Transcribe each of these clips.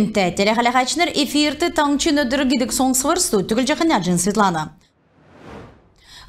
күнте телехалахачнер эфирты таңчыны дыргидик соңсвырсту түгіл жақын Светлана.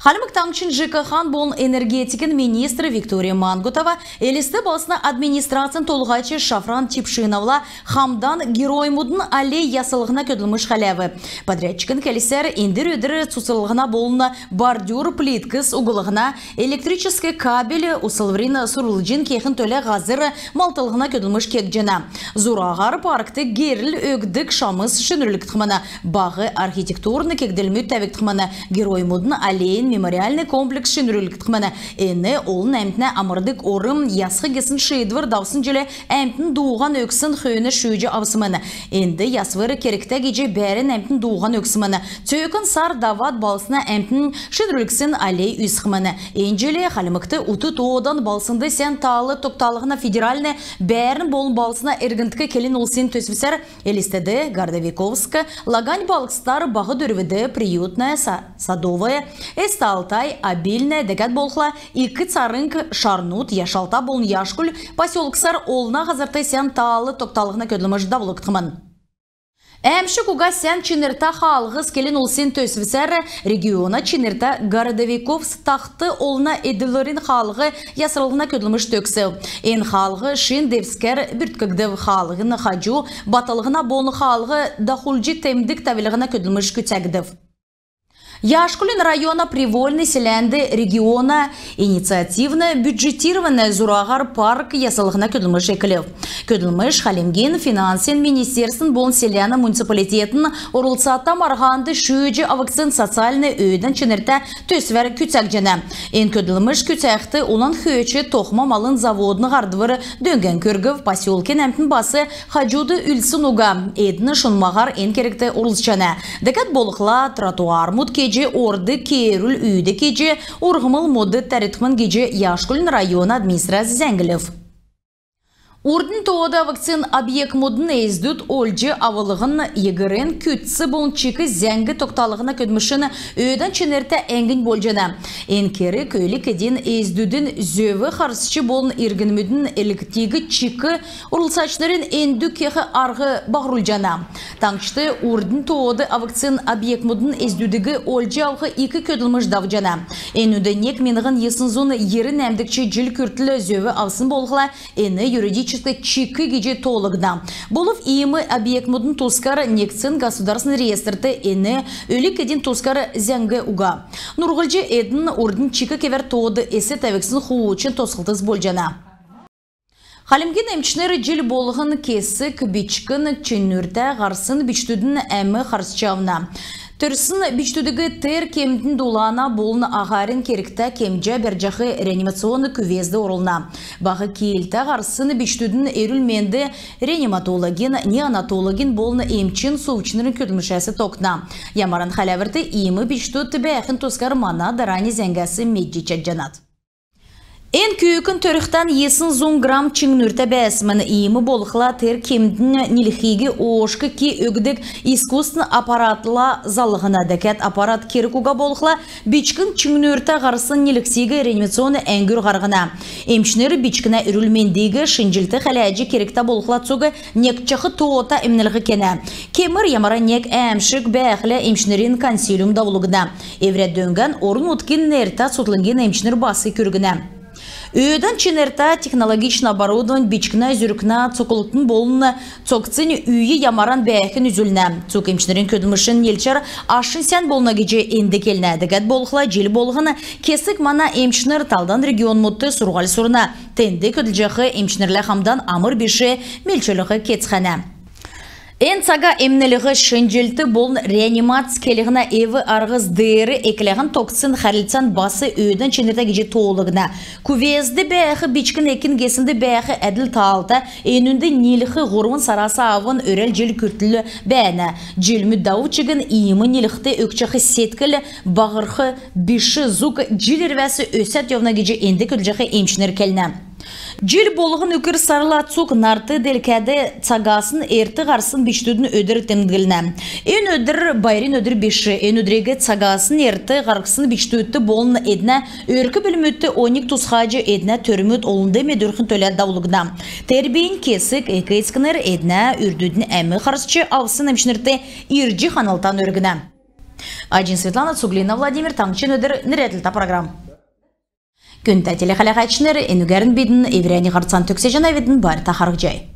Халымык таңчын ЖКХ болын энергетикин министрі Виктория Мангутова элисті басына администрациян толғайчы Шафран Типшиновла хамдан героймудын аллей ясылығына көділміш халявы. Подрядчикін келесер индир-өдір цусылығына болына бордюр плиткіс уғылығына электрический кабель усылврина сурылжин кехін төлі ғазыр малтылығына көділміш кекжена. Зурағар паркты геріл өгдік шамыз шынүрлік тұқмана бағы архитектурны кекділмі тәвік тұқмана героймудын аллейін мемориальный комплекс шынүрлік тұқмана. Әні олын әмтіне амырдық орым ясқы кесін шейдвір даусын желі әмтін дуған өксін хүйіні шүйжі авсыманы. Әнді ясвыры керекті кеже бәрін әмтін дуған өксіманы. Түйікін сар дават балсына әмтін шынүрліксін алей үйсқыманы. Әнжелі қалымықты ұты тоғыдан балсынды сен талы тоқталығына федеральны бәрін болын балсына әргінтікі келін олсын төсвісер Елістеді, Гордовиковск, Лагань балықстар бағы дөрвіді, приютная, садовая, Алтай, Абильная, декат болхла, икі царынк Шарнут, Яшалта болын Яшкүл, поселксар олна ғазырты сен талы тоқталығына көділіміш давылықтымын. Әмші куға сен чинерта халғыз келін олсын төсвісер региона чинерта Городовиковск тақты олна еділерін халғы ясырылғына көділіміш төксі. Ен халғы шин девскер бүрткігдів халғын хаджу, баталығына боны халғы дахулжи темдік тавилығына көділіміш күтәгдів. Яшкулин района привольный селянды региона инициативно бюджетированный Зурагар парк ясалығына көділміш екілів. Көділміш Халимген финансен министерствен болын селяна муниципалитетін орылсатта марғанды шүйджі авакцин социальный өйден ченерті төсвер күтәк жені. Ен көділміш күтәқті olan хүйчі тоқма малын заводны ғардывыры дөнген көргів поселкен әмтін басы хажуды үлсін уға едіні шынмағар ен керекті орылсчаны. Декат болықла тротуар мұд орды керül үйді кеже орғымыл моды тәрітмін кеже Яшкүлін района администрация зәңгілів. Урдын тоғыда вакцин объект модын ездуд олжы авылығын егірін күтсі болын чикі зәңгі тоқталығына көдмішіні өйден ченерті әңгін болжаны. Энкері көйлік еден ездудын зөві қарсычы болын ергінмүдін әліктегі чикі ұрылсачларын әнді кеғі арғы бағырылжаны. Таңшты урдын тоғыда вакцин объект модын ездудығы олжы алғы екі көділміш давжаны. Әнуді нек меніғін есын зоны ерін әмдікчі жіл күртілі зөві авсын болғыла әні юридически чикі кеже толығда. Болов иемы объект мудын тускар некцин государственный реестрты эне өлік едін тускар зәңгі уға. Нұрғылжы едін ордын чикі кевер тоғыды эсі тәвексін хуучын тосқылтыз болжана. Халимген әмчінері жел болығын кесі күбичкін ченүрді ғарсын бичтүдің әмі қарсычауына. Түрсін бичтүдігі тер кемдің долана болын ағарын керікті кемже бәржақы реанимационы күвезді орылна. Бағы кейілті ғарсын бичтүдің әрілменді реаниматологин, неонатологин болын емчин соучынырын көтілмішәсі тоқна. Ямаран халавырды иемі бичтүд бәйхін тоскар мана дарани зәңгәсі меджи чаджанат. En kүйікін төріқтен есін 10 грамм чыңнүрті бәсімін иемі болықла тер кемдің неліхиге оғышқы ке өгдік искуссын аппаратла залығына дәкет аппарат керікуға болықла бичкін чыңнүрті ғарсын неліксиге реанимационы әңгір ғарғына. Емшінері бичкіна үрілмендегі шынжілті қалайжы керекті болықла цуғы некчақы тоғыта емнілігі кені. Кемір ямара нек әмшік бәқілі емшінерін консилиум давылығына. Еврет дөнген орын ұткин нерта сұтлынген емшінер басы көргіна. Өйден ченерта технологично оборудован бичкіна зүрікна цоколытын болыны цокцыны үйі ямаран бәйхін үзіліне. Цок емшінерін көдімішін елчар ашын сән болына кеже енді келіне. Дәгәт болықла жел болғыны кесік мана емшінер талдан регион мұтты сұрғал сұрына. Тәнді көділжақы емшінерлі қамдан амыр беші мелчеліғі кетсіғана. Эн сага эмнелігі шынжелті болын реанимация келігіна еві арғыз дәрі екіліғін тоқсын қарылцан басы өйден ченерта кеже тоғылығына. Күвезді бәйіқі бичкін екін кесінді бәйіқі әділ таалта, енінді неліғі ғұрвын сарасы авын өрел жел күртілі бәйіні. Желмі дауычығын иемі неліғді өкчақы сеткілі бағырқы біші зук жел ервәсі өсәт евна кеже енді күлжақы емшінер келіні. Жил болығын үкір сарылатсук нарты делкәді цагасын ерті қарсын биштудын өдір темдгіліне. Ен өдір байрин өдір беші, ен өдірегі цагасын ерті қарқысын биштудты болын едіне өркі білмөтті оник тусхаджы едіне төрімөт олынды медүрхін төләд даулығына. Тербейін кесік экейскінер едіне үрдүдін әмі қарсычы авсын әмшінірті ирджи ханалтан өргіне. Айджин Светлана Цуглина, Владимир Таңчин өдір нірәтілті программ. Күнті телехалақатшыныр, әнігерін бейдің, евряни ғарцан төксе жана ведін бар тақарық жай.